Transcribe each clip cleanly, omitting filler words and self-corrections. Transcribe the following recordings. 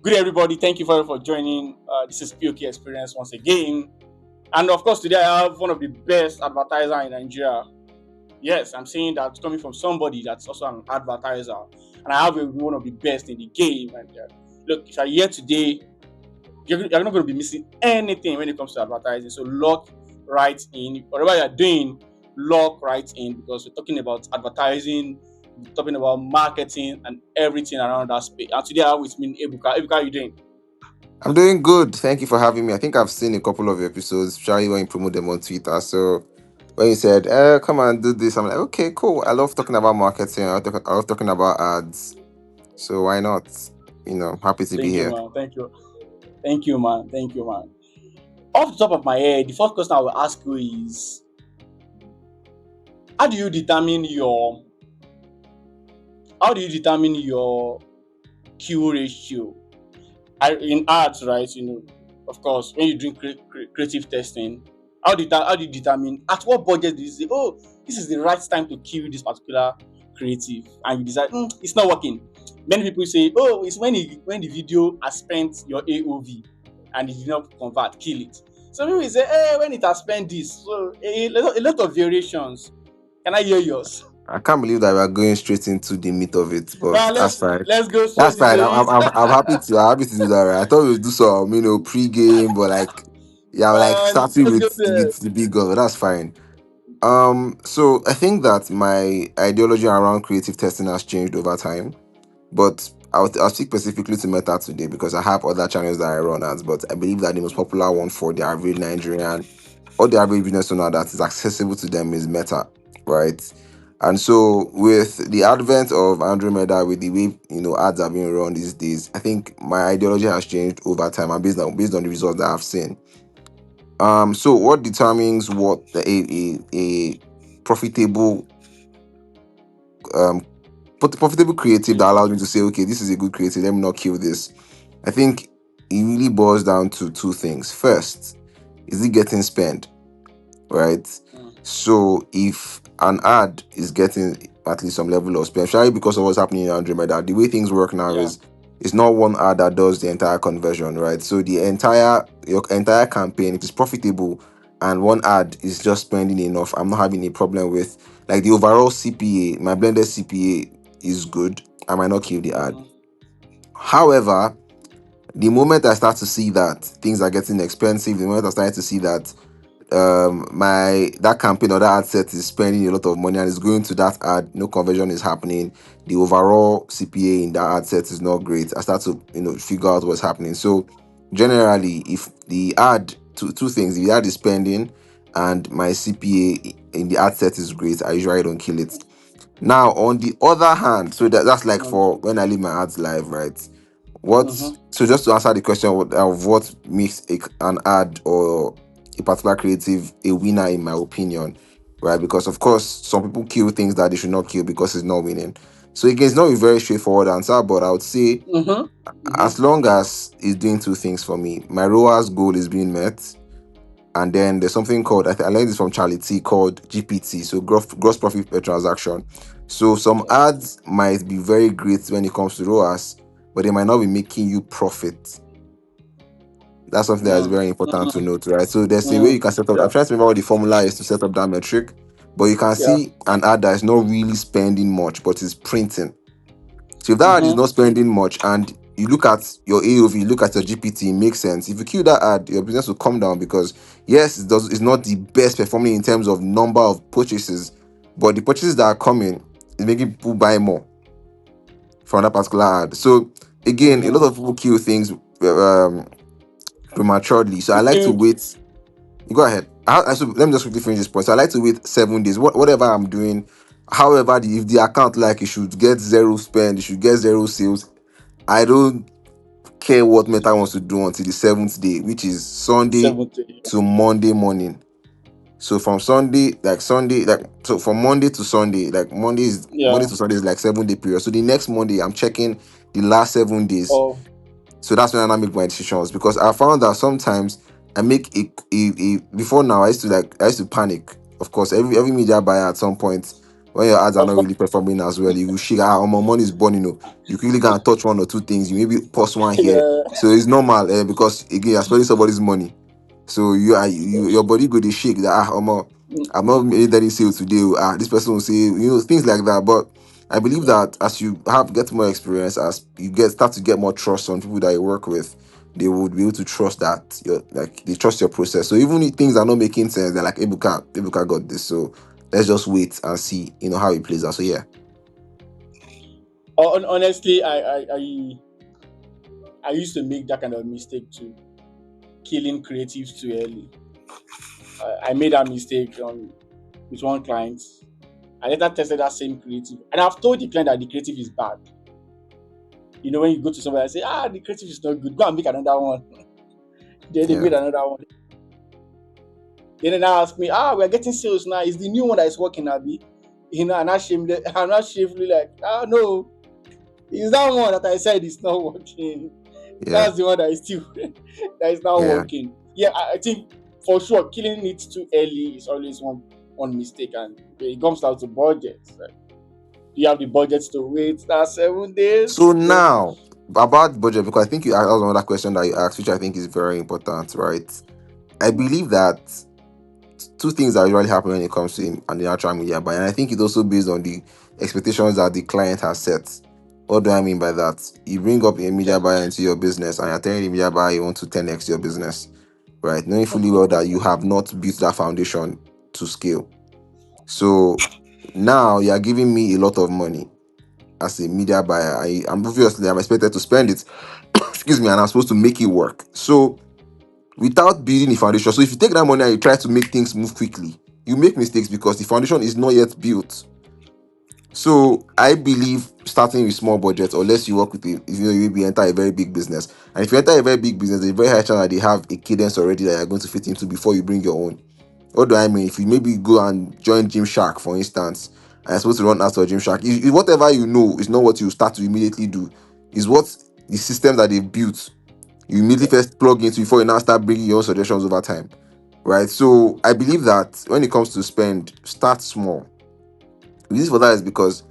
Good everybody, thank you for joining. This is POK Experience once again, and of course today I have one of the best advertiser in Nigeria. Yes, I'm saying that coming from somebody that's also an advertiser, and I have one of the best in the game. And look, if you're here today, you're not going to be missing anything when it comes to advertising. So lock right in, whatever you're doing, lock right in because we're talking about advertising, we're talking about marketing and everything around that space. And today I have with me Ebuka. Ebuka, how you doing? I'm doing good. Thank you for having me. I think I've seen a couple of your episodes, especially when you promote them on Twitter. So when you said, come and do this, I'm like, okay, cool. I love talking about marketing. I love talking about ads. So why not? Happy to be Thank you, here. man. Thank you. Thank you, man. Thank you, man. Off the top of my head, the first question I will ask you is how do you determine your how do you determine your Q ratio? In ads, right? Of course, when you do creative testing, how do you determine at what budget do you say, oh, this is the right time to kill this particular creative, and you decide it's not working. Many people say, oh, it's when the video has spent your AOV and it did not convert, kill it. Some people say, hey, when it has spent this, so a lot of variations. Can I hear yours? I can't believe that we are going straight into the meat of it, but Now that's fine. let's go That's straight into fine. I'm, it. I'm, I'm happy to. I'm happy to do that. Right? I thought we'd do some, pre-game, but like, yeah, like Man, starting let's go with there. the big goal. That's fine. So I think that my ideology around creative testing has changed over time, but I'll speak specifically to Meta today because I have other channels that I run ads, but I believe that the most popular one for the average Nigerian or the average business owner that is accessible to them is Meta, right? And so with the advent of Andromeda, with the way ads are being run these days, I think my ideology has changed over time and based on the results that I've seen. So what determines what a profitable um profitable creative that allows me to say, okay, this is a good creative, let me not kill this. I think it really boils down to two things. First, is it getting spent, right? Mm, So if an ad is getting at least some level of spend, especially because of what's happening in Andromeda, the way things work now yeah. is it's not one ad that does the entire conversion, right? So your entire campaign, if it's profitable and one ad is just spending enough, I'm not having a problem with like the overall CPA, my blended CPA is good. I might not kill the ad. Mhm. However, the moment I start to see that things are getting expensive, the moment I start to see that my that campaign or that ad set is spending a lot of money and is going to that ad, no conversion is happening, the overall CPA in that ad set is not great, I start to figure out what's happening. So generally, if the ad two things, if the ad is spending and my CPA in the ad set is great, I usually don't kill it. Now on the other hand, so that's like Mm, for when I leave my ads live, right? What mhm. So just to answer the question of what makes an ad or a particular creative a winner, in my opinion, right? Because of course some people kill things that they should not kill because it's not winning. So again, it's not a very straightforward answer, but I would say Mhm. Mhm. as long as it's doing two things for me, my ROAS goal is being met, and then there's something called I learned this from Charlie T called GPT, so gross profit per transaction. So some Yeah. ads might be very great when it comes to ROAS, but they might not be making you profit. That's something that is Mm, very important to mm, note, right? So there's a way mm. you can set up. I'm Yeah. trying to remember what the formula is to set up that metric, but you can Yeah. see an ad that is not really spending much, but is printing. So if that ad is Mhm. not spending much and you look at your AOV, you look at your GPT, it makes sense. If you kill that ad, your business will come down because yes, it's not the best performing in terms of number of purchases, but the purchases that are coming is making people buy more from that particular ad. So again, a lot Mhm. of people kill things prematurely. So I You like to think? wait. Go ahead. So let me just quickly finish this point. So I like to wait 7 days. Whatever I'm doing, however, if the account like it should get zero spend, it should get zero sales. I don't care what Meta wants to do until the seventh day, which is Sunday 70. to Monday morning. So from Sunday, so from Monday to Sunday, like Monday Yeah. to Sunday is like 7 day period. So the next Monday, I'm checking the last 7 days. Of. So that's when I make my decisions because I found that sometimes I make before now I used to panic. Of course, every media buyer at some point When your ads are Of not course, really performing as well, you will shake, my money is burning. You quickly go and touch one or two things. You maybe post one here. yeah, So it's normal because again, you're spending somebody's money. So your body go to shake that I'm not made any sale today. This person will say, things like that. But I believe that as you get more experience, as you start to get more trust on people that you work with, they would be able to trust that they trust your process. So even if things are not making sense, they're like, Ebuka got this. So let's just wait and see, how it plays out. So yeah, honestly, I used to make that kind of mistake too, killing creatives too early. I made that mistake with one client. I later tested that same creative, and I've told the client that the creative is bad. When you go to somebody and say, the creative is not good, go and make another one. Then they yeah, made another one. Then they now ask me, we're getting sales now. Is the new one that is working, Abby? And I'm not shamefully like, no, it's that one that I said is not working. yeah, That's the one that is still that is not yeah. working. Yeah, I think for sure killing it too early is always one mistake, and it comes down to budget. Right? Do you have the budget to wait that 7 days? So now about budget, because I think you asked that was another question that you asked, which I think is very important, right? I Mm, believe that two things that usually happen when it comes to the natural media buying. And I think it's also based on the expectations that the client has set. What do I mean by that? You bring up a media okay. buyer into your business and you're telling the media buyer you want to 10x your business, right? Knowing fully well that you have not built that foundation to scale. So now you're giving me a lot of money as a media buyer. I'm expected to spend it, excuse me, and I'm supposed to make it work. So without building the foundation. So if you take that money and you try to make things move quickly, you make mistakes because the foundation is not yet built. So I believe starting with small budgets, unless you work with if you maybe enter a very big business, and if you enter a very big business, there's a very high chance that they have a cadence already that you're going to fit into before you bring your own. What do I mean? If you maybe go and join Gymshark, for instance, and you're supposed to run ads for Gymshark, whatever you know is not what you start to immediately do. Is what the system that they've built you immediately Yeah. first plug into before you now start bringing your own suggestions over time, right? So I believe that when it comes to spend, start small. The reason for that is because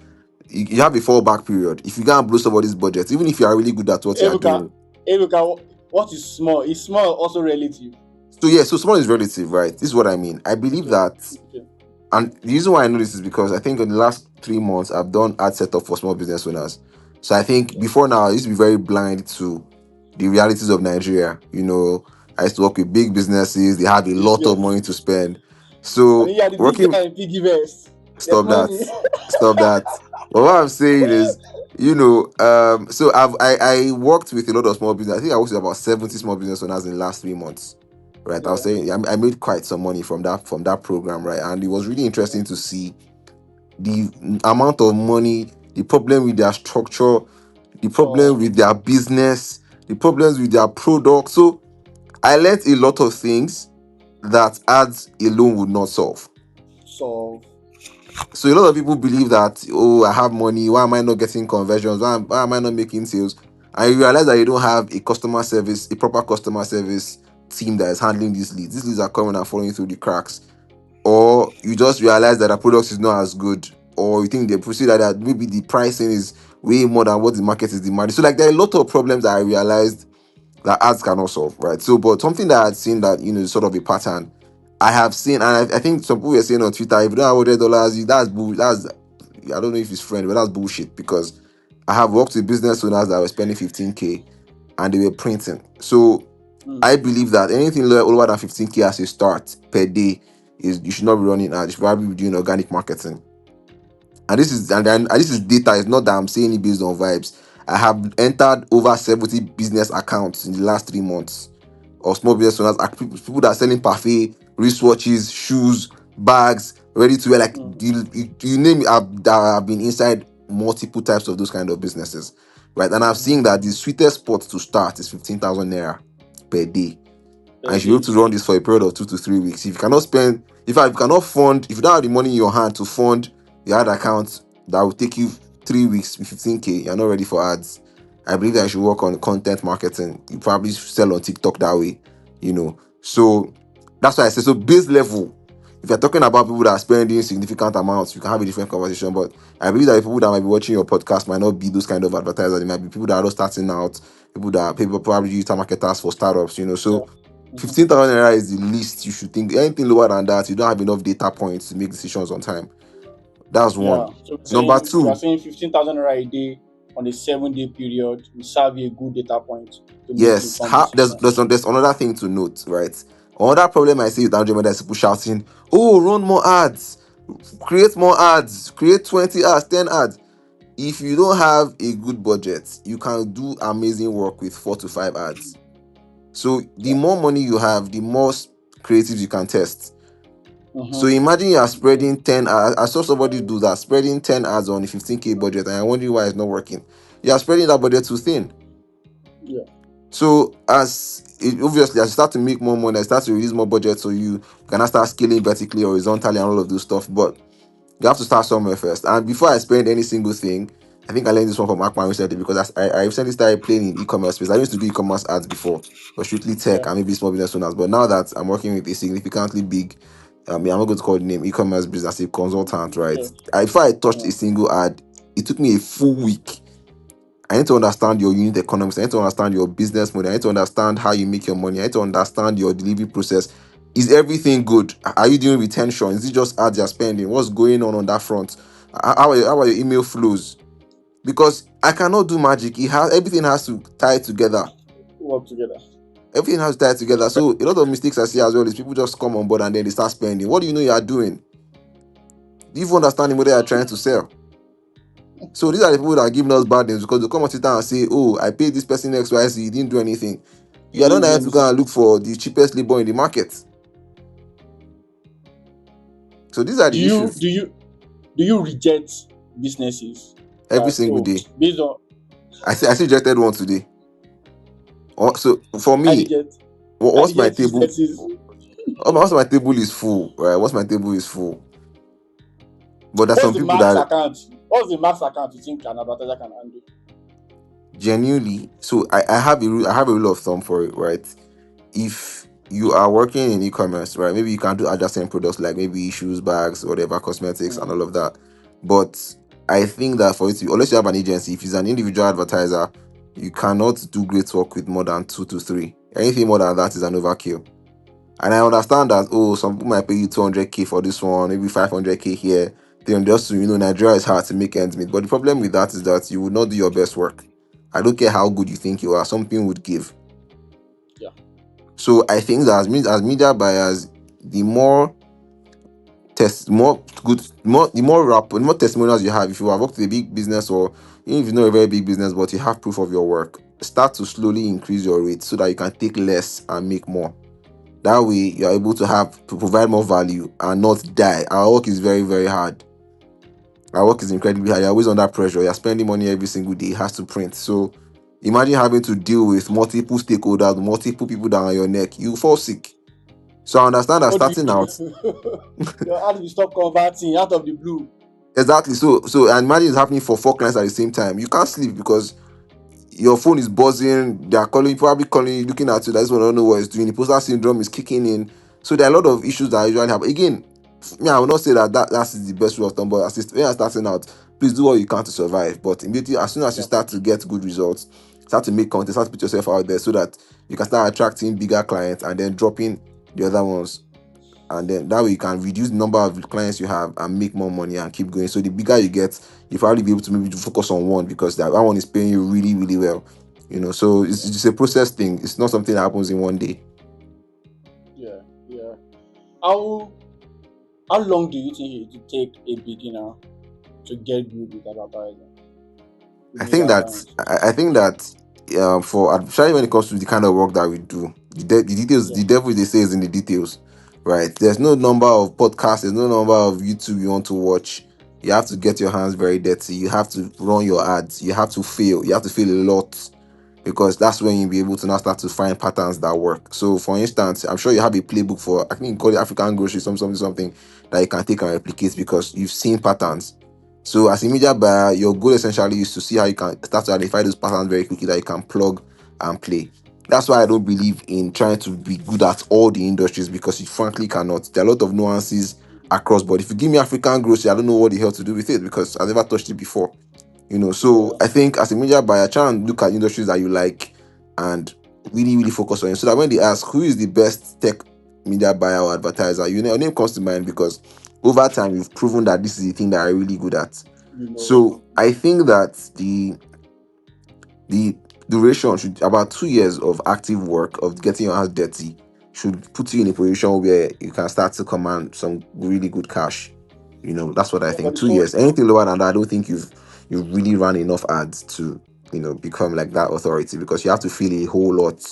you have a fallback period. If you can't blow somebody's budget, even if you are really good at what you are Ebuka, doing. Ebuka, what is small? Is small also relative? So yeah, so small is relative, right? This is what I mean. I believe Okay. that, Okay. and the reason why I know this is because I think in the last 3 months I've done ad setup for small business owners. So I think Okay. before now I used to be very blind to the realities of Nigeria. I used to work with big businesses, they have a lot of Business. money to spend. And So you are the big working guy in Piggyvest. There's stop that. money. Stop that. But what I'm saying is, so I worked with a lot of small business. I think I worked with about 70 small business owners in the last 3 months. Right. I was Yeah. saying I made quite some money from that program, right? And it was really interesting to see the amount of money, the problem with their structure, the problem Oh, with their business, the problems with their product. So I learned a lot of things that ads alone would not solve. so So a lot of people believe that, oh, I have money, why am I not getting conversions? Why am I not making sales? And you realize that you don't have a proper customer service team that is handling these leads. These leads are coming and falling through the cracks. Or you just realize that the product is not as good, or you think they proceed like that maybe the pricing is way more than what the market is demanding. So like there are a lot of problems that I realized that ads cannot solve, right? So, but something that I'd seen that is sort of a pattern. I have seen, and I think some people were saying on Twitter, if you don't have $100, that's I don't know if it's friend, but that's bullshit because I have worked with business owners that were spending 15K and they were printing. So mm, I believe that anything lower than 15K as a start per day is you should not be running ads. You should probably be doing organic marketing. And this is data. It's not that I'm saying it based on vibes. I have entered over 70 business accounts in the last 3 months of small business owners, people that are selling parfait, wristwatches, shoes, bags, ready to wear. Like mm, you name it, I've been inside multiple types of those kind of businesses, right? And I've mm, seen that the sweetest spot to start is 15,000 naira per day, and per you should be able day. to run this for a period of 2 to 3 weeks. If you cannot fund, if you don't have the money in your hand to fund the ad account that will take you 3 weeks with 15K, you're not ready for ads. I believe that you should work on content marketing. You probably sell on TikTok that way. So that's why I say so base level. If you're talking about people that are spending significant amounts, you can have a different conversation. But I believe that the people that might be watching your podcast might not be those kind of advertisers. They might be people that are just starting out, people probably digital marketers for startups, Yeah. So Mm-hmm. 15,000 naira is the least you should think. Anything lower than that, you don't have enough data points to make decisions on time. That's Yeah. one. So Number we are two, saying 15,000 naira a day on a 7-day period will serve you a good data point to make yes, informed decisions. there's another thing to note, right? Another problem I see with Android is people shouting, "Oh, run more ads, create 20 ads, 10 ads." If you don't have a good budget, you can do amazing work with 4 to 5 ads. So the Yeah. more money you have, the more creatives you can test. So Mm-hmm. imagine you are Okay. spreading 10 ads. I saw somebody do that, spreading 10 ads on a 15K budget, and I wonder why it's not working. You are spreading that budget too thin. Yeah. So obviously, as you start to make more money, I start to release more budget, so you can now start scaling vertically, horizontally, and all of those stuff. But you have to start somewhere first. And before I spend any single thing, I think I learned this one from Akman recently because I recently started playing in e-commerce space. I used to do e-commerce ads before, but strictly tech Yeah. and maybe small business owners. But now that I'm working with a significantly big, I'm not going to call the name e-commerce business, a consultant, right? Yeah. Before I touched a Mm. single ad, it took me a full week. I need to understand your unit economics. I need to understand your business model. I need to understand how you make your money. I need to understand your delivery process. Is everything good? Are you doing retention? Is it just ads you're spending? What's going on that front? How are your email flows? Because I cannot do magic. Everything has to tie together. Work together. Everything has to tie together. So a lot of mistakes I see as well is people just come on board and then they start spending. What do you know you are doing? Do you even understand what they are trying to sell? So these are the people that are giving us bad names because they come on Twitter and say, "Oh, I paid this person XYZ, he didn't do anything." You You are not didn't do there to go anything. and look for the cheapest labor in the market. So these are Do the you issues do you do you reject businesses every that single day. based on I see rejected one today. So for I me, reject I what's my reject table? businesses. What's my table is full, right? What's my table is full. But there's What's some the people max that account? What's the max account you think an advertiser can handle? genuinely. So I have a rule. I have a rule of thumb for it, right? If you are working in e-commerce, right, maybe you can do adjacent products like maybe shoes, bags, whatever, cosmetics, and all Mm. of that. But I think that for it to, unless you have an agency, if it's an individual advertiser, you cannot do great work with more than 2 to 3. Anything more than that is an overkill. And I understand that, oh, some people might pay you 200K for this one, maybe 500K here. Then just to, Nigeria is hard to make ends meet. But the problem with that is that you would not do your best work. I don't care how good you think you are, something would give. Yeah. So I think that as media buyers, the more more good, the more testimonials you have. If you have worked with a big business, or even if you're not a very big business, but you have proof of your work, start to slowly increase your rate so that you can take less and make more. That way, you are able to provide more value and not die. Our work is very, very hard. Our work is incredibly hard. You're always under pressure. You're spending money every single day. It has to print. So imagine having to deal with multiple stakeholders, multiple people down on your neck. You fall sick. So I understand that What do you starting out. do? Your ad will stop converting out of the blue. Exactly. So and imagine it's happening for 4 clients at the same time. You can't sleep because your phone is buzzing. They are calling, probably calling you, looking at you. That's what I don't know what it's doing. Imposter syndrome is kicking in. So there are a lot of issues that usually happen. Again, me, I will not say that's the best rule of thumb, but when you're starting out, please do what you can to survive. But immediately, as soon as you Yeah. start to get good results, start to make content, start to put yourself out there so that you can start attracting bigger clients and then dropping the other ones, and then that way you can reduce the number of clients you have and make more money and keep going. So the bigger you get, you probably be able to maybe focus on one because that one is paying you really, really well. So it's Yeah. just a process thing. It's not something that happens in one day. Yeah. Yeah. How how long do you think it would take a beginner to get good with advertising, with I think media that buying? I think that especially when it comes to the kind of work that we do, the details, Yeah. the devil they say is in the details, right? There's no number of podcasts, there's no number of YouTube you want to watch. You have to get your hands very dirty. You have to run your ads. You have to fail. You have to fail a lot because that's when you'll be able to now start to find patterns that work. So, for instance, I'm sure you have a playbook for, I think you call it African grocery, something that you can take and replicate because you've seen patterns. So, as a media buyer, your goal essentially is to see how you can start to identify those patterns very quickly that you can plug and play. That's why I don't believe in trying to be good at all the industries because you frankly cannot. There are a lot of nuances across, but if you give me African grocery, I don't know what the hell to do with it because I've never touched it before. So Yeah, I think as a media buyer, try and look at industries that you like and really, really focus on it. So that when they ask who is the best tech media buyer or advertiser, your name comes to mind because over time you've proven that this is the thing that I'm really good at. you know. So I think that the duration should about 2 years of active work of getting your hands dirty should put you in a position where you can start to command some really good cash. That's what I Yeah, but think. the 2 years. phone, Anything lower than that, I don't think you've really run enough ads to become like that authority because you have to feel a whole lot.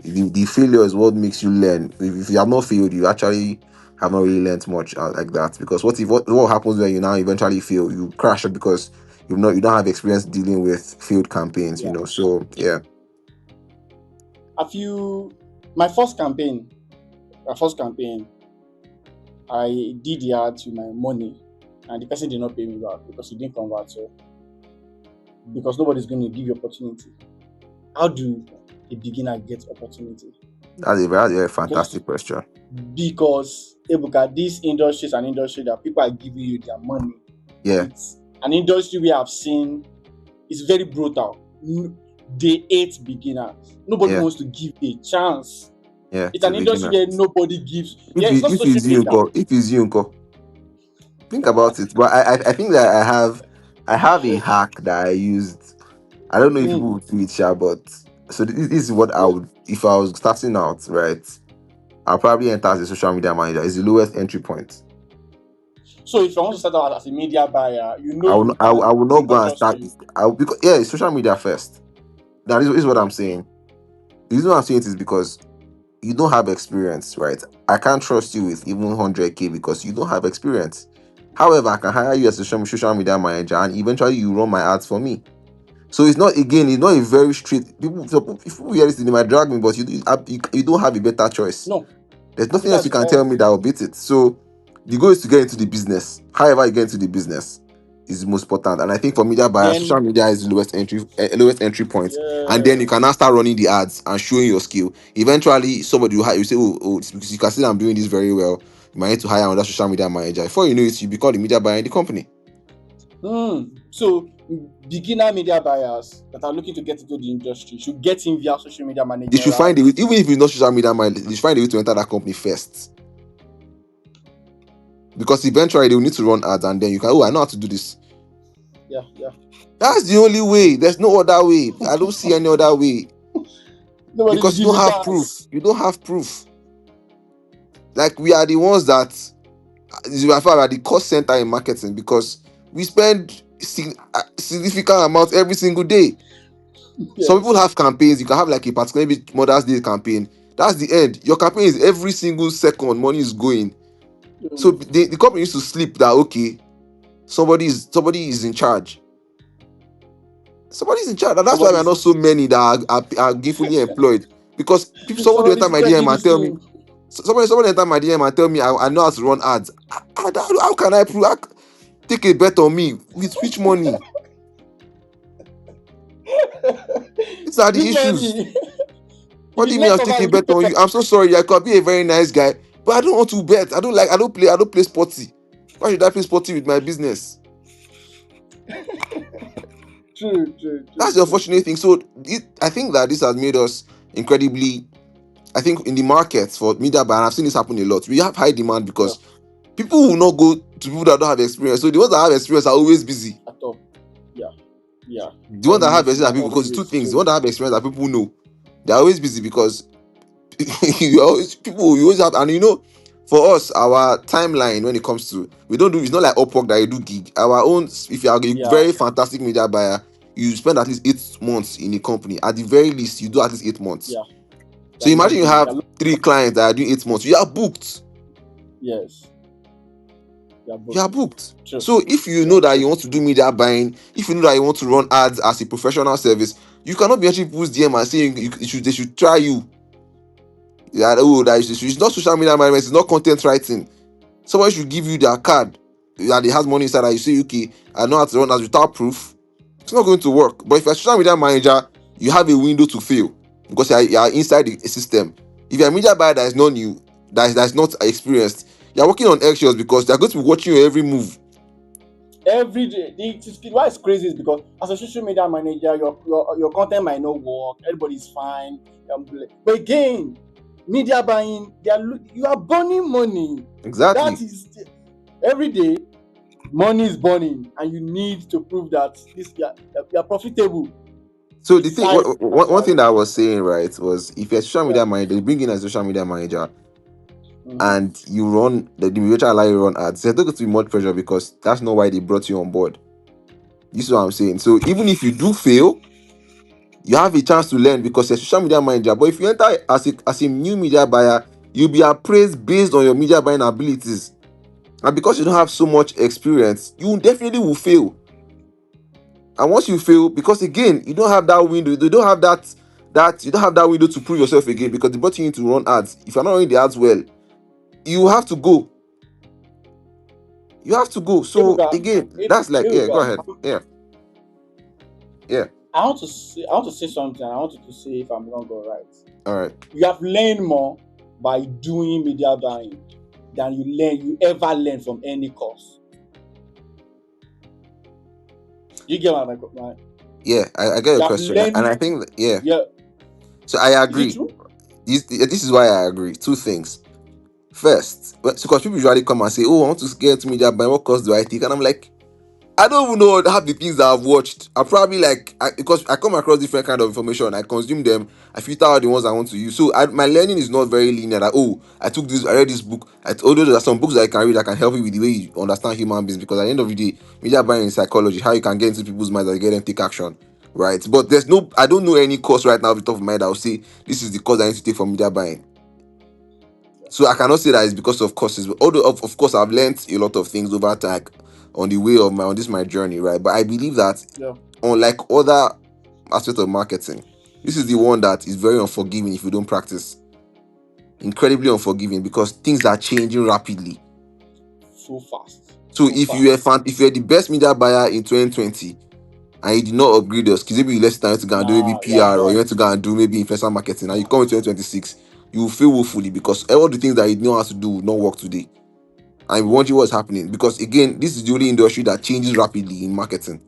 The failure is what makes you learn. If you have not failed, you actually have not really learned much like that. Because what happens when you now eventually fail? You crash it because you don't have experience dealing with field campaigns. yeah. So yeah, A few, my first campaign, my first campaign, I did the ad with my money, and the person did not pay me back because he didn't convert. So because nobody's going to give you opportunity. How do a beginner get opportunity? that's a very Because fantastic question. because Ebuka, this industry is an industry that people are giving you their money. Yeah, It's an industry we have seen is very brutal. They hate beginners. Nobody yeah, wants to give a chance. yeah. It's To an begin industry at. where nobody gives. Yeah, If it's you not if social it's you, media. uncle, if it's you, uncle, think about it. But I think that I have a hack that I used. I don't know if people Mm, would do it, sha, but so this is what I yeah. would if I was starting out, right? I'll probably enter as a social media manager. It's the lowest entry point. So if you want to start out as a media buyer, I will, you I will, I can. will not It's go not and just for start. you. Because yeah, it's social media first. That is what I'm Yeah. saying. The reason why I'm saying it is because you don't have experience, right? I can't trust you with even 100K because you don't have experience. However, I can hire you as a social media manager and eventually you run my ads for me. So it's not a very straight. People hear this, they might drag me, but you don't have a better choice. No, There's I think nothing else that's you the can tell best. me that will beat it. So the goal is to get into the business. However, you get into the business is the most important. And I think for media buyers, social Then media is the lowest entry point. And then you can now yes. start running the ads and showing your skill. Eventually, somebody will hire you say, oh, it's because you can see that I'm doing this very well. You might need to hire another social media manager. Before you know it, you become the media buyer in the company. So beginner media buyers that are looking to get into the industry should get in via social media They should managerial. find a way, even if it's not social media manager, they should find a way to enter that company first. Because eventually they will need to run ads and then you can, I know how to do this. Yeah, yeah. True. That's the only way. There's no other way. I don't see any other way. Nobody will Because you give don't you have chance. proof. You don't have proof. Like we are the ones that by far are the cost center in marketing because we spend significant amount every single day. Some people Yes. have campaigns. You can have like a particular maybe Mother's Day campaign. That's the end. Your campaign is every single second money is going. So Mm. the company needs to sleep that okay, somebody is in charge. Somebody's in charge. And that's why we are not Somebody's so many that are gainfully employed. Because if somebody enter somebody's my DM spreading and this tell me, thing. somebody enter my DM and tell me I know how to run ads. How can I prove? Take a bet on me with which money? These are the Which issues. money? If What do it's you mean I'll take leftover, a you bet pay. on you? I'm so sorry. I could be a very nice guy, but I don't want to bet. I don't play sporty. Why should I play sporty with my business? True, true, That's true, the true, unfortunate true. thing. So I think that this has made us incredibly. I think in the market for media buy, and I've seen this happen a lot. We have high demand Yeah, because people will not go to people that don't have experience. So the ones that have experience are always busy. at all. Yeah, yeah. The ones that have Almost, experience are not people because two always. things. The True. ones that have experience are people who know. They're always busy because you always have, and for us, our timeline when it comes to we don't do it's not like Upwork that you do gig. Our own, if you are a Yeah, very fantastic media buyer, you spend at least 8 months in a company. At the very least, you do at least 8 months. yeah. So They're imagine you logged in. have three clients that are doing 8 months. You are booked. Yes, they're You are booked. booked. True. So if you Yeah, know that true. you want to do media buying, if you know that you want to run ads as a professional service, you cannot be entering people's DM and saying they should try you. Yeah, oh, it's not social media management, it's not content writing. Somebody should give you their card that they has money inside that you say, okay, I know how to run ads without proof. It's not going to work. But if you're a social media manager, you have a window to fail. because you are inside the system. If you're a media buyer that is not new, that's not experienced, you're working on eggshells because they're going to be watching your every move. Every day. Why it's crazy is because as a social media manager, your content might not work, everybody's fine. But again, media buying, you are burning money. That Exactly. is every day, money is burning, and you need to prove that you are profitable So the thing, beside one thing actually. that I was saying, right, was if you're a social Yeah. media manager, they bring in a social media manager Mhm. and you run the virtual allow you to run ads. There's not going to be much pressure because that's not why they brought you on board. You see what I'm saying? So even if you do fail, you have a chance to learn because you're a social media manager. But if you enter as a new media buyer, you'll be appraised based on your media buying abilities. And because you don't have so much experience, you definitely will fail. And once you fail, because again, you don't have that window, you don't have that you don't have that window to prove yourself again because they brought you in to run ads. If you're not running the ads well, you have to go. You have to go. So Ebuka, again, that's like, yeah, go Ebuka, ahead. Yeah, yeah. I want to say something. I want you to say if I'm wrong or right. All right. You have learned more by doing media buying than you ever learn from any course. You get my Yeah, I get your you have question. And learned. I think yeah. Yeah, So I is it agree. true? This is why I agree. Two things. First, because people usually come and say, "Oh, I want to get media buying. What course do I take?" And I'm like, I don't even know half the things that I've watched. I probably because I come across different kind of information. I consume them. I filter out the ones I want to use. So my learning is not very linear. That oh, I took this, I read this book. Although there are some books that I can read that can help you with the way you understand human beings. Because at the end of the day, media buying is psychology. How you can get into people's minds and get them to take action, right? But I don't know any course right now off the top of my head that will say this is the course I need to take for media buying. So I cannot say that it's because of courses, but although of course I've learned a lot of things over time on the way of my journey, right? But I believe that Yeah. unlike other aspects of marketing, this is the one that is very unforgiving if you don't practice. Incredibly unforgiving because things are changing rapidly. So fast. So So fast. if you're the best media buyer in 2020 and you did not upgrade your skills, maybe you left time to go and do maybe Nah, you are PR or you done. went to go and do maybe influencer marketing and you Nah. come in 2026, you will fail woefully because all the things that you know how to do will not work today. And we wonder what's happening because again, this is the only industry that changes rapidly in marketing.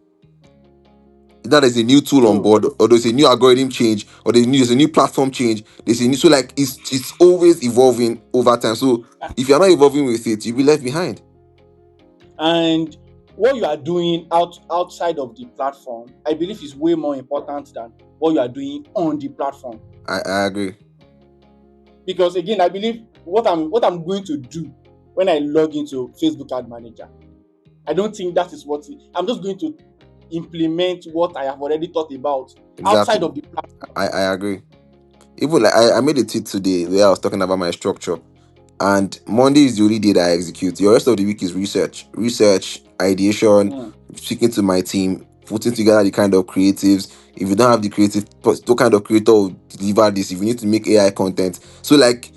That there's a new tool on So board, or there's a new algorithm change, or there's a new platform change. There's a new so like it's always evolving over time. So if you're not evolving with it, you'll be left behind. and what you are doing outside of the platform, I believe, is way more important than what you are doing on the platform. I agree. Because again, I believe what I'm going to do when I log into Facebook Ad Manager, I don't think that is I'm just going to implement what I have already thought about outside Exactly. of the platform. I agree. Even like I made a tweet today where I was talking about my structure. And Monday is the only day that I execute. The rest of the week is research, ideation, Mm, speaking to my team, putting together the kind of creatives. If you don't have the creative, what kind of creator will deliver this? If you need to make AI content, so like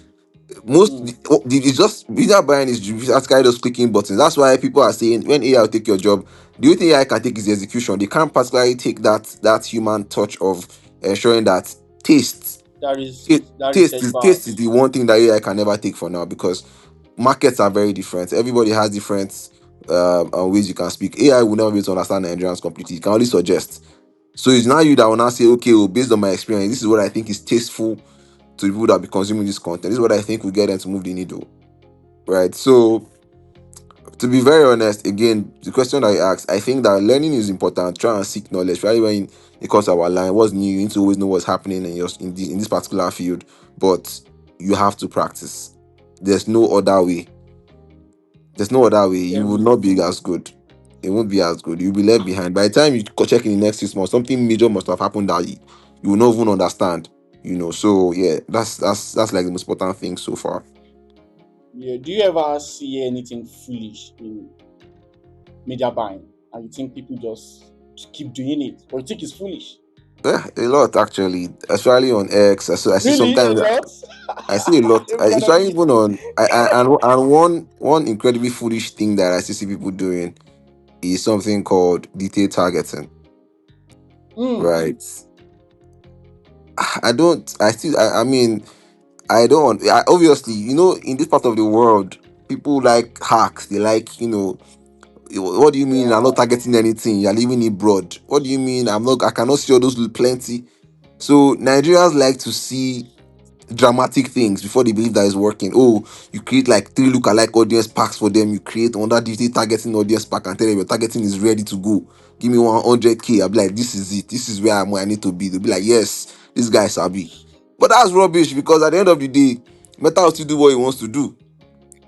mm. it's just media buying is just kind of clicking buttons. That's why people are saying when AI will take your job, the only thing AI can take is the execution. They can't particularly take that human touch of ensuring that taste. That research part. Taste is the one thing that AI can never take for now because markets are very different. Everybody has different ways you can speak. AI will never be able to understand Nigerians completely. It can only suggest. So it's now you that will now say, okay, well, based on my experience, this is what I think is tasteful to the people that be consuming this content. This is what I think will get them to move the needle. Right. So to be very honest, again, the question that I asked, I think that learning is important. Try and seek knowledge, right? When it comes to our line, what's new, you need to always know what's happening in this particular field. But you have to practice. There's no other way. There's no other way. You will Every not be as good. It won't be as good. You'll be left behind. By the time you check in the next 6 months, something major must have happened that you will not even understand. So yeah, that's like the most important thing so far. Yeah. Do you ever see anything foolish in media buying, and you think people just keep doing it, or you think it's foolish? Yeah, a lot actually, especially on X. I see Really, a sometimes lot. I see a lot. Ebuka, don't Especially be. even on and one incredibly foolish thing that I still see people doing is something called detailed targeting. Mm, Right. I don't. I still. I mean, I don't. Obviously, in this part of the world, people like hacks. They like, what do you mean? I'm not Yeah. targeting anything. You're leaving it broad. What do you mean? I'm not. I cannot see all those plenty. So Nigerians like to see dramatic things before they believe that it's working. Oh, you create like three lookalike audience packs for them. You create another digital targeting audience pack and tell them your targeting is ready to go. Give me 100K. I'll be like, this is it. This is where I need to be. They'll be like, yes, this guy sabi. But that's rubbish because at the end of the day, Meta will still do what he wants to do.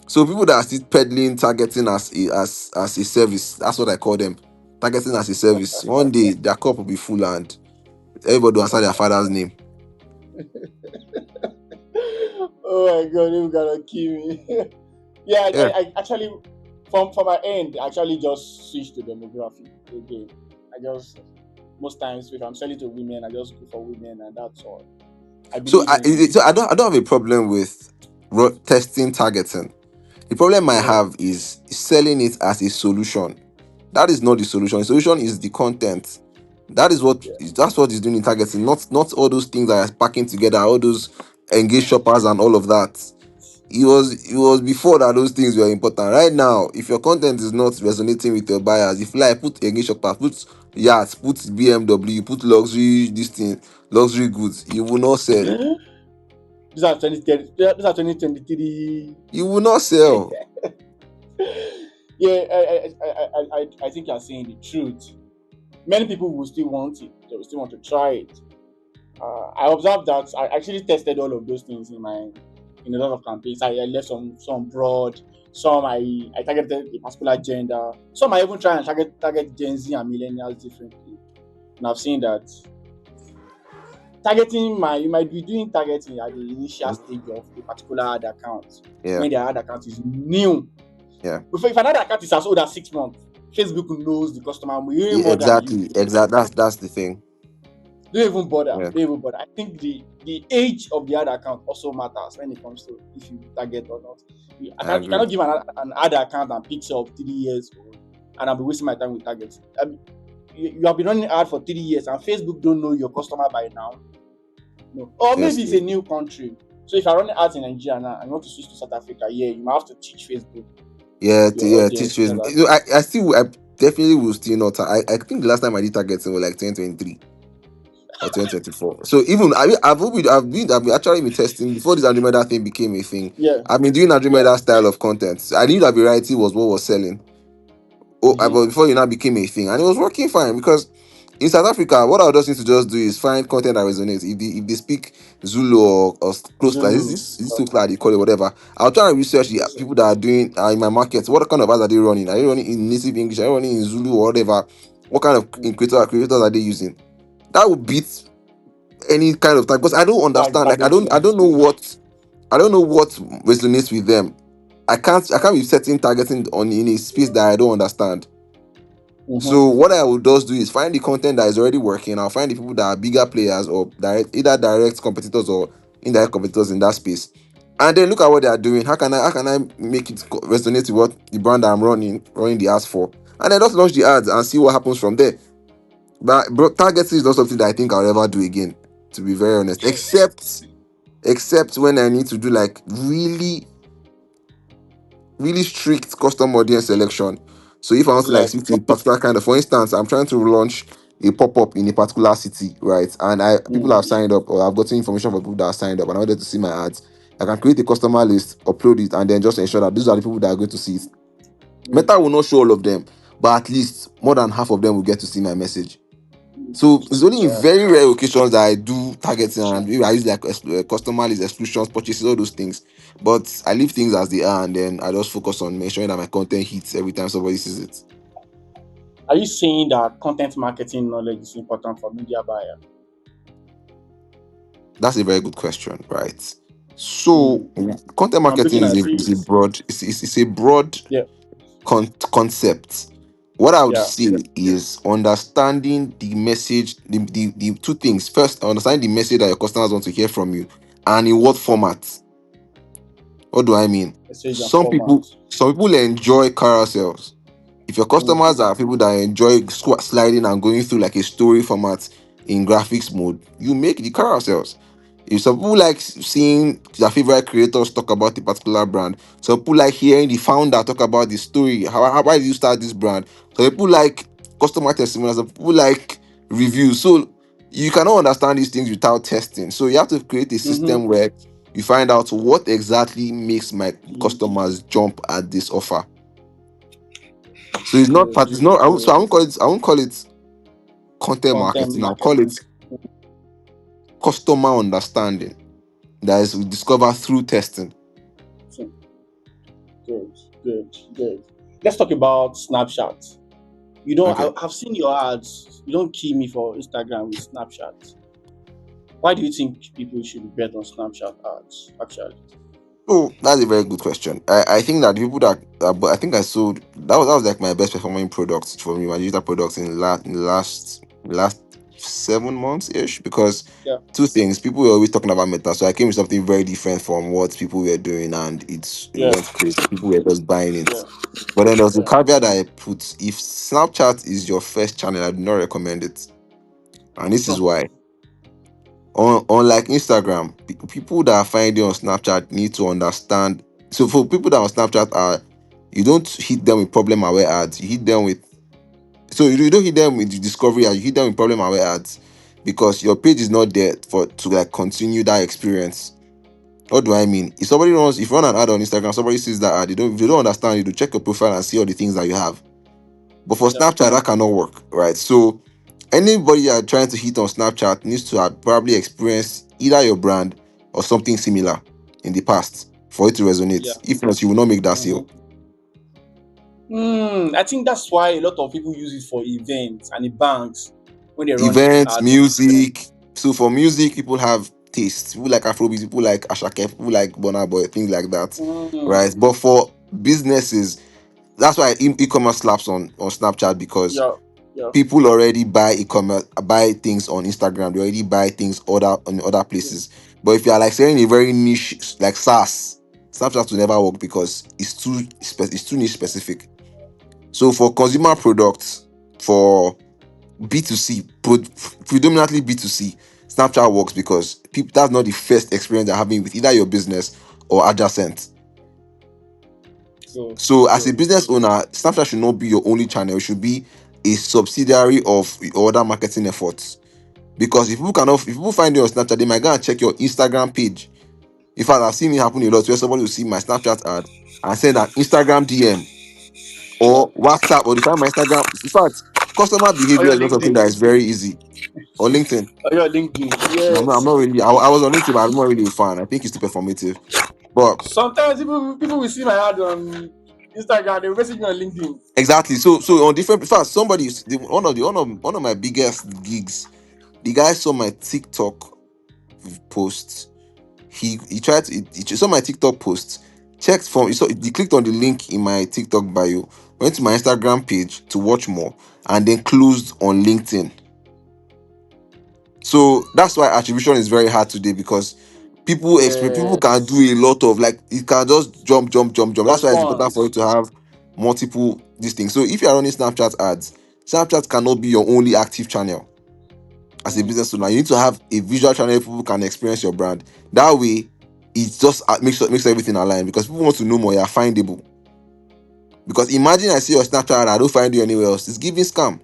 So people that are still peddling targeting as a service, that's what I call them. Targeting as a service. One day their cup will be full and everybody will answer their father's name. Oh my god, you gonna kill me. Yeah, Yeah. I actually, from my end, I actually just switch to demography again. I just, most times if I'm selling to women, I just go for women, and that's all. I So believe in I don't have a problem with testing targeting. The problem I yeah, have is selling it as a solution. That is not the solution. The solution is the content. yeah. That's what is doing in targeting. Not all those things that are packing together, all those engaged shoppers and all of that. It was before that those things were important. Right now, if your content is not resonating with your buyers, if like put engaged shoppers, put yachts, put BMW, put luxury this thing, luxury goods, you will not sell. These are 2030, these are 2023. You will not sell. Yeah, I think you're saying the truth. Many people will still want it. They will still want to try it. I observed that I actually tested all of those things in a lot of campaigns. I left some broad, some I targeted a particular gender, some I even try and target Gen Z and millennials differently. And I've seen that targeting my you might be doing targeting at the initial stage of a particular ad account Yeah, when their ad account is new. yeah. If an ad account is as old as 6 months, Facebook knows the customer way Yeah, more than you. exactly. That's the thing. Don't even bother. Yeah, Don't even bother. I think the age of the ad account also matters when it comes to if you target or not. I You agree. cannot give an ad account and picture of 3 years old, and I'll be wasting my time with targets. You have been running ad for 3 years, and Facebook don't know your customer by now. No, or maybe it's Honestly. a new country. So if I run ads in Nigeria now and you want to switch to South Africa, yeah, you might have to teach Facebook Yeah, your yeah, audience. teach You know Facebook. that. I definitely will still not. I think the last time I did targeting was like 2023 or 2024. So even I've been actually been testing before this Andromeda thing became a thing. Yeah, I've been doing yeah. Andromeda style of content. So I knew that variety was what was selling. Oh, Mm-hmm. but before it now became a thing, and it was working fine because in South Africa, what I would just need to just do is find content that resonates. If they speak Zulu or close like Zulu. this too cloud, they call it whatever. I'll try and research the Yes, sir. people that are doing in my market. What kind of ads are they running? Are they running in native English? Are they running in Zulu or whatever? What kind of creators are they using? That would beat any kind of tag because I don't understand. Like Targeting. I don't know what resonates with them. I can't be setting targeting on in a space that I don't understand. So Mm-hmm. what I will just do is find the content that is already working. I'll find the people that are bigger players or either direct competitors or indirect competitors in that space, and then look at what they are doing. How can I make it resonate with what the brand I'm running the ads for, and then just launch the ads and see what happens from there. But bro, targeting is not something that I think I'll ever do again. To be very honest, except when I need to do like really strict custom audience selection. So if I want to like Like, speak to a particular kind of, for instance, I'm trying to launch a pop-up in a particular city, right? And I people mm, have signed up or I've gotten information from people that have signed up and I wanted to see my ads. I can create a customer list, upload it, and then just ensure that these are the people that are going to see it. mm, Meta will not show all of them, but at least more than half of them will get to see my message. So it's only in yeah. very rare occasions that I do targeting and maybe I use like customer list exclusions, purchases, all those things. But I leave things as they are and then I just focus on making sure that my content hits every time somebody sees it. Are you saying that content marketing knowledge is important for media buyer? That's a very good question, right? So Mm. content I'm marketing looking is at a it. broad it's a broad Yeah, concept. What I would yeah. say is understanding the message, the two things. First, understanding the message that your customers want to hear from you and in what format. What do I mean? Message and Some format. people, some people enjoy carousels. If your Mm, customers are people that enjoy sliding and going through like a story format, in graphics mode, you make the carousels. If some people like seeing their favorite creators talk about a particular brand, some people like hearing the founder talk about the story. Why did you start this brand? Some people like customer testimonials, some people like reviews. So you cannot understand these things without testing. So you have to create a Mm-hmm. system where you find out what exactly makes my customers jump at this offer. So it's not Good, part. It's not. So good. I won't call it. I won't call it content Content marketing. I'll call it marketing. customer understanding that is we discover through testing. So, good, good, good. Let's talk about Snapchat. You don't. Okay. I've seen your ads. You don't key me for Instagram with Snapchat. Why do you think people should bet on Snapchat ads? Actually, Oh, that's a very good question. I think that the people that but I think I sold that was like my best performing product for me, my digital products in last 7 months ish, because yeah, two things, people were always talking about meta, so I came with something very different from what people were doing, and it yeah, went crazy. People were just buying yeah, it. But then there was a yeah. caveat that I put: if Snapchat is your first channel, I do not recommend it, and this is Huh. why. Unlike Instagram, people that are finding on Snapchat need to understand. So for people that are on Snapchat are, you don't hit them with problem aware ads. You hit them with, so you don't hit them with the discovery ads. You hit them with problem aware ads, because your page is not there for to like continue that experience. What do I mean? If you run an ad on Instagram, somebody sees that ad, if they don't understand, you to check your profile and see all the things that you have. But for Yeah, Snapchat, that cannot work, right? So anybody you are trying to hit on Snapchat needs to have probably experienced either your brand or something similar in the past for it to yeah. resonate. If not, you will not make that sale. Mm-hmm. I think that's why a lot of people use it for events and the banks when they run Events, ads on them. music. So for music, people have tastes. People like Afrobeat, people like Ashake, people like Burna Boy, things like that, right? Mm, But for businesses, that's why e-commerce slaps on Snapchat, because yeah, yeah, people already buy e-commerce, buy things on Instagram. They already buy things other yeah. places. But if you are like selling a very niche like SaaS, Snapchat will never work because it's too niche specific. So for consumer products, for B2C, predominantly B2C, Snapchat works because people that's not the first experience they're having with either your business or adjacent. Good, So as a good. business owner, Snapchat should not be your only channel. It should be a subsidiary of your other marketing efforts. Because if people find you on Snapchat, they might go and check your Instagram page. In fact, I've seen it happen a lot where somebody will see my Snapchat ad and send an Instagram DM Yeah. or WhatsApp, or they find my Instagram. In fact, customer Or behavior your is not something LinkedIn. that is very easy. Or LinkedIn. Or your LinkedIn. No, I'm Yes. not really. I was on LinkedIn, but I'm not really a fan. I think it's too performative. But Sometimes people will see my ad on Instagram, they will message me on LinkedIn. exactly. So on different. In fact, one of my biggest gigs. The guy saw my TikTok post. He tried to he saw my TikTok post, checked from he clicked on the link in my TikTok bio, went to my Instagram page to watch more, and then closed on LinkedIn. So that's why attribution is very hard today, because people can do Yes. a lot of, like, it can just jump, jump, jump, jump. That's why it's important for you Response. to have multiple these things. So if you are running Snapchat ads, Snapchat cannot be your only active channel. As a Mm, business owner, you need to have a visual channel people can experience your brand. That way, it just makes everything align, because people want to know more. You're findable. Because imagine I see your Snapchat and I don't find you anywhere else. It's giving scam.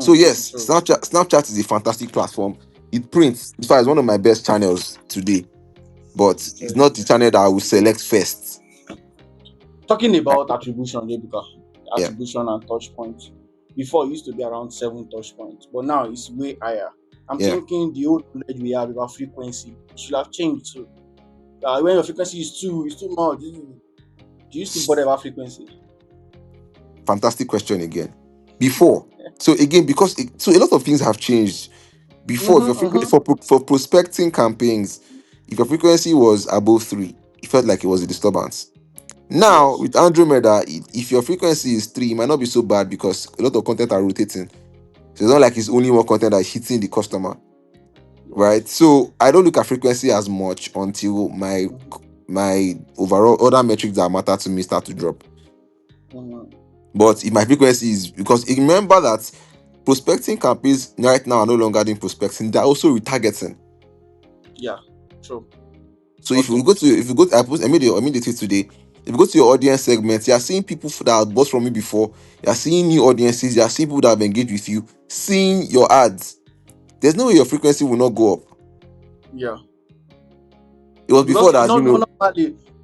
So yes, true. Snapchat is a fantastic platform. It prints. In fact, it's one of my best channels today. But it's Good. not the channel that I will select first. Talking about attribution, Ebuka, Yeah, attribution and touch points. Before it used to be around 7 touch points, but now it's way higher. I'm yeah. thinking the old knowledge we have about frequency should have changed too. When your frequency is too much, do you still bother about frequency? Fantastic question again. Before, so again, so a lot of things have changed. Before, if your Mm-hmm, frequency mm-hmm. for prospecting campaigns, if your frequency was above 3, it felt like it was a disturbance. Now Yes. with Andromeda, if your frequency is 3, it might not be so bad because a lot of content are rotating. So it's not like it's only one content that is hitting the customer, right? Yes. So I don't look at frequency as much until Mm-hmm, my overall other metrics that matter to me start to drop. mm-hmm. But if my frequency is, because remember that Prospecting campaigns right now are no longer doing prospecting; they're also retargeting. Yeah. True. So Okay. I made the tweet today. If you go to your audience segment, you are seeing people that have bought from you before. You are seeing new audiences. You are seeing people that have engaged with you, seeing your ads. There's no way your frequency will not go up. Yeah. It was before Because that, not normally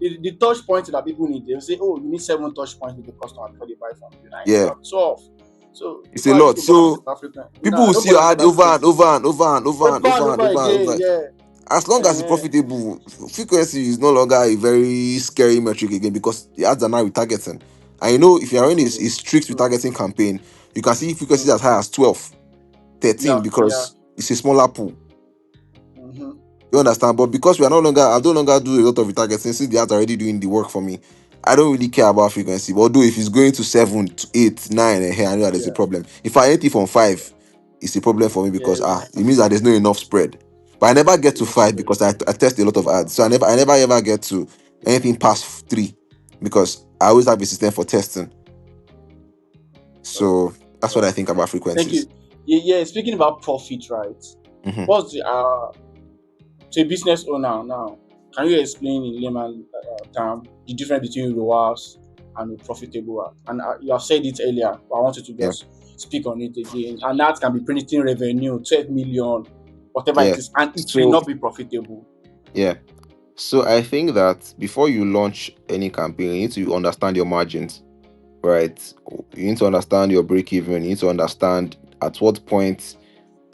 the touch points that people need, they'll say, oh, you need 7 touch points with the customer before they buy from you. Now you yeah, have 12. So it's a before I used lot. to go and So super frequent. people Nah, will see your nobody is ad ever over seeing and over and over and over and over and over and over over and again. over. Yeah. As long as it's Uh-huh. profitable, frequency is no longer a very scary metric again because the ads are now retargeting. And you know, if you're running a True. strict True. retargeting campaign, you can see frequencies Mm. as high as 12, 13 Yeah. Yeah. because it's a smaller pool. Mm-hmm. You understand? But because I no longer do a lot of retargeting since the ads are already doing the work for me. I don't really care about frequency. But although if it's going to 7, to 8, 9, and here, I know that there's a Yeah. problem. If I hit it from 5, it's a problem for me because Yes. it means that there's no enough spread. But I never get to Enough 5 spread. because I test a lot of ads. So I never ever get to anything past 3 because I always have a system for testing. Okay. So that's All what I right. think about Thank frequencies. you. Yeah, yeah. Speaking about profit, right? Hmm. What's the to a business owner now? Can you explain in layman term the difference between ROAS and a profitable ad? And you have said it earlier, but I want you to Yeah. just speak on it again. And that can be printing revenue, 12 million, whatever it Yeah. is, and it will So not be profitable. yeah. So I think that before you launch any campaign, you need to understand your margins, right? You need to understand your break even. You need to understand at what point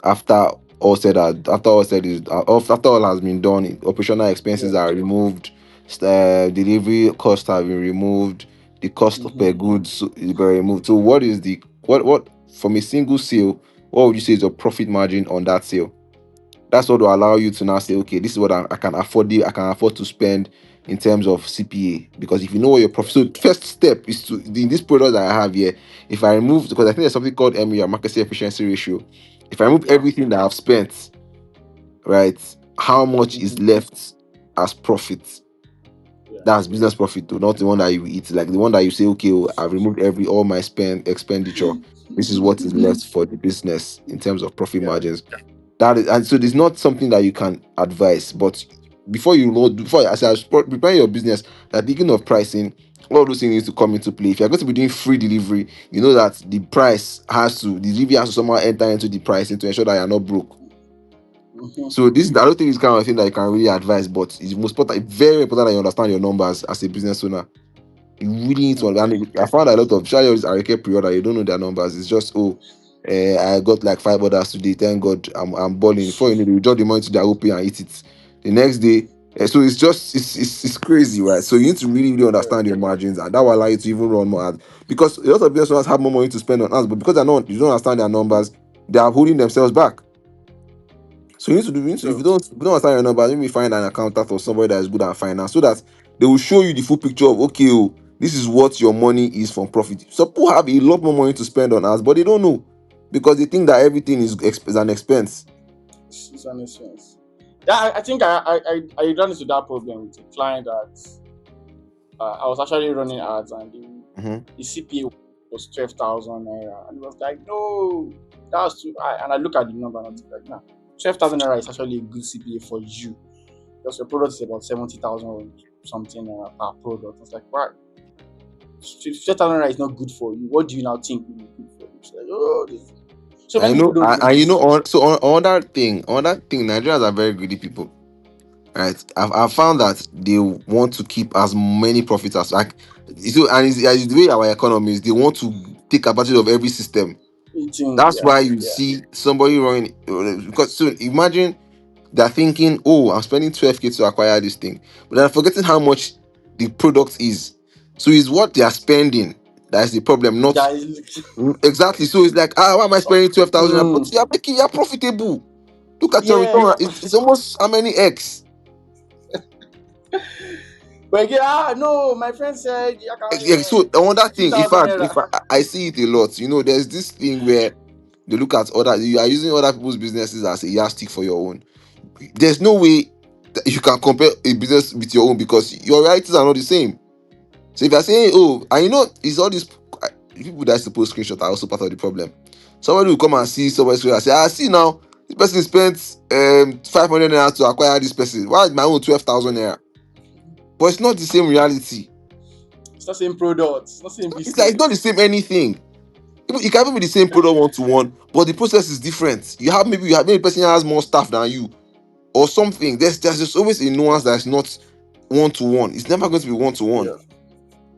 after after all said is after all has been done, operational expenses Yeah. are removed, delivery costs have been removed, the cost per Mm-hmm. goods is been removed. So what is the what from a single sale? What would you say is your profit margin on that sale? That's what will allow you to now say, okay, this is what I can afford. I can afford to spend in terms of CPA because if you know what your profit. Yeah. So first step is to in this product that I have here. If I remove because I think there's something called MER, market efficiency ratio. If I remove Yeah. everything that I've spent, right, how much is Mm-hmm. left as profit? Yeah. That's business profit, though, not the one that you eat, like the one that you say, okay, oh, I've removed all my spend expenditure. This is what is left for the business in terms of profit Yeah. margins. That is, and so it's not something that you can advise, but before as I was preparing your business, that thinking of pricing, all those things need to come into play. If you're going to be doing free delivery, you know that the delivery has to somehow enter into the pricing to ensure that you're not broke. Mm-hmm. So I don't think it's kind of thing that you can really advise, but it's most important, very important that you understand your numbers as a business owner. You really need to. Okay. And I found a lot of Shayos Arike period that you don't know their numbers. It's just I got like 5 orders today. Thank God, I'm balling. Before you know, you drop the money to their OP and eat it the next day. So it's just it's crazy, right? So you need to really Yeah. understand your margins, and that will allow you to even run more ads because a lot of business owners have more money to spend on ads, but because you don't understand their numbers, they are holding themselves back. So if True. you don't understand your numbers, maybe find an accountant or somebody that is good at finance so that they will show you the full picture of okay, oh, this is what your money is from profit. So people have a lot more money to spend on us, but they don't know because they think that everything is an expense. It's an expense. Yeah, I think I ran into that problem with a client that I was actually running ads and Hmm. the CPA was 12,000 naira. And it was like, no, that's too high. And I look at the number and I'm like, nah, 12,000 naira is actually a good CPA for you because your product is about 70,000 or something per product. It's like, right, 12,000 naira is not good for you. What do you now think will be good for you? It's like, oh, this. So I many people know, don't know and you know, this. on that thing, Nigerians are very greedy people, right? I've found that they want to keep as many profits as like, so, and it's the way our economy is. They want to take advantage of every system. Eating, That's yeah, why you yeah. see somebody running because so imagine they're thinking, oh, I'm spending 12K to acquire this thing, but they're forgetting how much the product is. So it's what they are spending that's the problem, not That is, exactly. So it's like, why am I spending 12,000? But mm, you're profitable. Look at your yeah, return. yeah. It's almost how many X? But again, no, my friend said I can Yeah, so on that thing, in 2,000 fact, naira. I see it a lot. There's this thing where they look at you are using other people's businesses as a yardstick for your own. There's no way that you can compare a business with your own because your realities are not the same. So if you're saying, oh, and it's all these people that supposed screenshot are also part of the problem. Somebody will come and see somebody's career and say, "Ah, see now, this person spent 500 naira to acquire this person. Why is my own 12,000 naira?" But it's not the same reality. It's not same product. It's not same It's like it's not the business. same anything. It can even be the same product one to one, but the process is different. Maybe a person has more staff than you or something. There's just always a nuance that's not one to one. It's never going to be one to one. Yeah,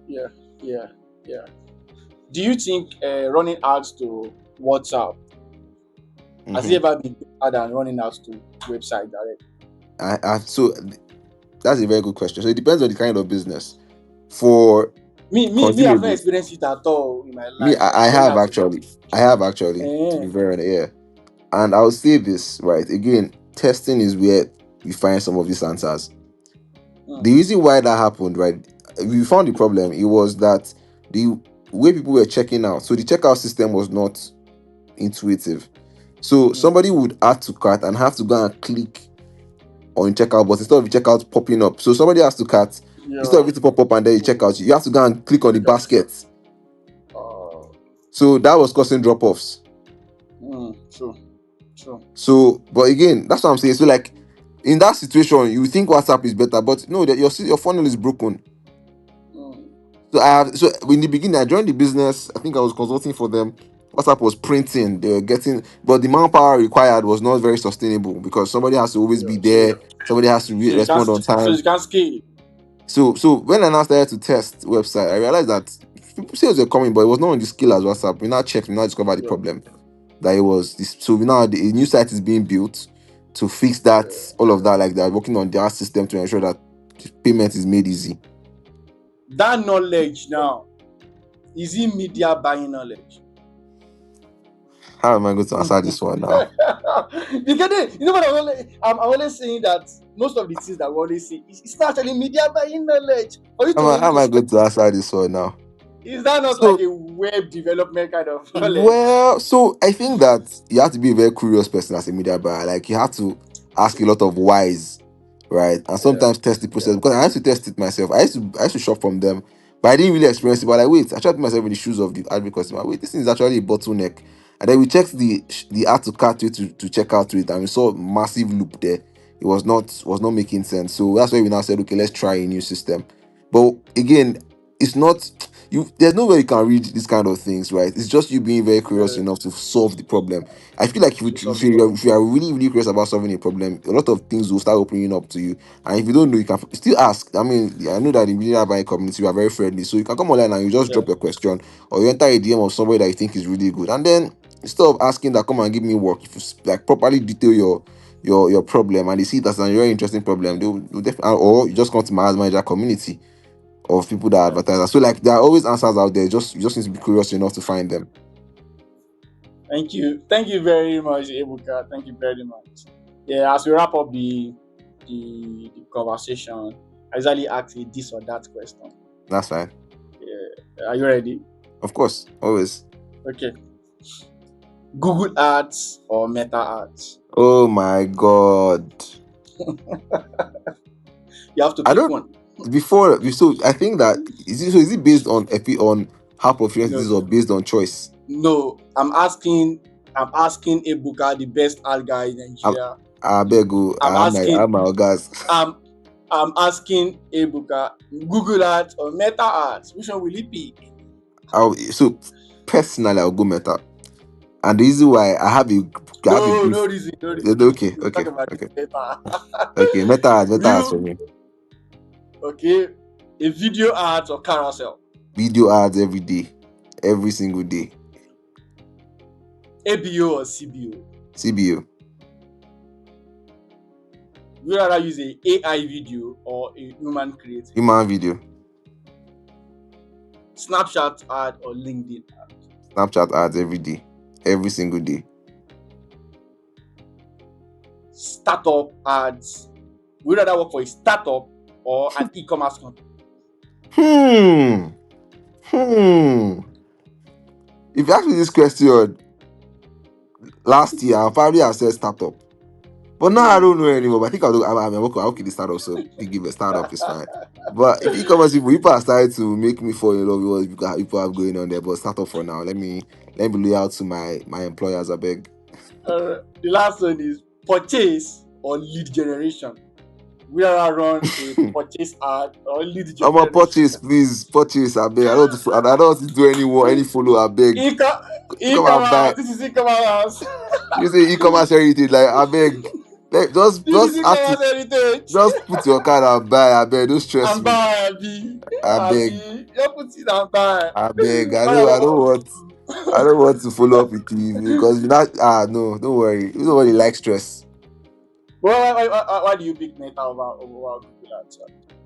yeah, yeah, yeah. Do you think running ads to WhatsApp has it Mhm. ever been better than running ads to website direct? So that's a very good question. So it depends on the kind of business. For I've not consumables, experienced it at all in my me, life. I Running have ads to actually. I have actually, to eh, be very honest, yeah. And I'll say this, right? Again, testing is where we find some of these answers. The mm, reason why that happened, right? We found the problem. It was that the way people were checking out, so the checkout system was not intuitive. So mm, somebody would add to cart and have to go and click on checkout, but instead of the checkout popping up, so somebody has to cart instead yeah, of it to pop up and then you check out, you have to go and click on the check out. basket. Uh, So that was causing drop-offs. true, true. So, but again, that's what I'm saying. So, like in that situation, you think WhatsApp is better, but no, that your funnel is broken. Mm, So in the beginning, I joined the business. I think I was consulting for them. WhatsApp was printing, they were getting, but the manpower required was not very sustainable because somebody has to always yeah. be there. Somebody has to respond on So time. you can't scale. So when I now started to test website, I realized that people sales were coming, but it was not on the scale as WhatsApp. We now checked, we now discovered the Yeah, problem that it was this. So we now a new site is being built to fix that, yeah. all of that. Like they're working on their system to ensure that payment is made easy. That knowledge now is it media buying knowledge? How am I going to answer this one now? You get it? You know what I'm always saying that most of the things that we always say it's not actually media buying knowledge. For you to How even am to I spend, going to answer this one now? is that not like So, a web development kind of knowledge? so I think that you have to be a very curious person as a media buyer. Like you have to ask a lot of whys, right? And Yeah, sometimes test the process yeah, because I used to test it myself. I used to shop from them, but I didn't really experience it. But like, wait, I tried to put myself in the shoes of the admin customer. Wait, this thing is actually a bottleneck. And then we checked the add to cart way to check out to it, and we saw massive loop there. It was not making sense. So that's why we now said, okay, let's try a new system. But again, it's not there's no way you can read these kind of things, right? It's just you being very curious yeah. enough to solve the problem. I feel like To solve the problem. if you are really, really curious about solving a problem, a lot of things will start opening up to you. And if you don't know, you can still ask. I mean, I know that in the media buying community, we are very friendly. So you can come online and you just Yeah, drop your question or you enter a DM of somebody that you think is really good. And then instead of asking that, come and give me work, if you like properly detail your problem and they see it as a very interesting problem, they'll definitely, or you just come to my ads manager community of people that are yeah. advertisers. So like there are always answers out there. Just you just need to be curious enough to find them. Thank you very much, Ebuka. Thank you very much. Yeah, as we wrap up the conversation, I usually ask a this or that question. That's fine. Yeah, are you ready? Of course, always. Okay. Google Ads or Meta Ads? Oh my god. You have to I pick don't one. so I think that is it based on on how proficient it No, is or based on choice? no. I'm asking Ebuka, the best ad guy in I, Nigeria. I beg you, I'm I asking have my gas. I'm I'm asking Ebuka, Google Ads or Meta Ads? Which one will he pick? So personally I'll go meta. And the reason why I have a No, brief. no reason, no reason. Okay, We'll okay, talk about this okay. later. Okay, meta ads for Real, me. okay. A video ads or carousel? Video ads every day, every single day. ABO or CBO? CBO, Would you rather use a AI video or a human creative? human video, Snapchat ad or LinkedIn ad? Snapchat ads every day, every single day. Startup ads. Would you rather work for a startup or an e-commerce company? Hmm. Hmm. If you ask me this question last year, I probably have said startup. But now I don't know anymore. But I think I'm okay. The startup, so Piggyvest startup is fine. But if e-commerce people are starting to make me fall in love with what people have going on there. But startup for now. Let me loyal to my employers. I beg. The last one is purchase or lead generation. Where I run a purchase ad or lead I'm a generation. purchase, please purchase. I beg. I don't want to do any follow. I beg. E-com- Come and buy. E-commerce. This is e-commerce. You say e-commerce heritage. Like I beg. This is Just have to e-commerce heritage. just put your card and buy. I beg. Don't stress And me. buy, Abi. I beg. Abi. You put it and buy. I beg. I don't Oh, want. I don't want to follow up with you because you not. No, don't worry. You know what you like stress. why do you pick Meta over Google Ads?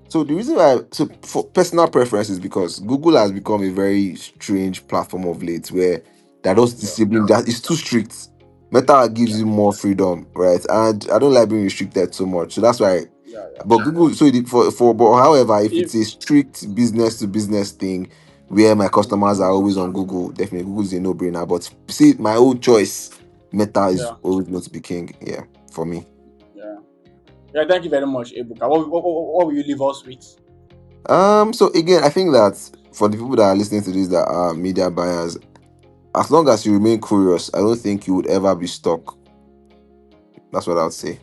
So the reason why, so for personal preference is because Google has become a very strange platform of late where they're just Yeah, disabling that it's too strict. Meta gives yeah, you more freedom, right? And I don't like being restricted so much. So that's why. yeah, yeah. But Google, so for but however, if If it's a strict business to business thing where my mm, customers are always on Google, definitely Google is a no-brainer. But see, my own choice, Meta is yeah, always going to be king. Yeah, for me. yeah, yeah. Thank you very much, Ebuka. What will you leave us with? So again, I think that for the people that are listening to this that are media buyers, as long as you remain curious, I don't think you would ever be stuck. That's what I would say.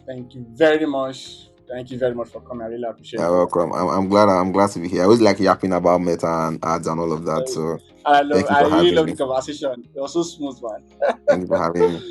Thank you very much. Thank you very much for coming. I really You're appreciate it. welcome. I'm glad to be here. I always like yapping about meta and ads and all of that. Uh, So I thank you I for really having love the me. conversation. It was so smooth, man. Thank you for having me.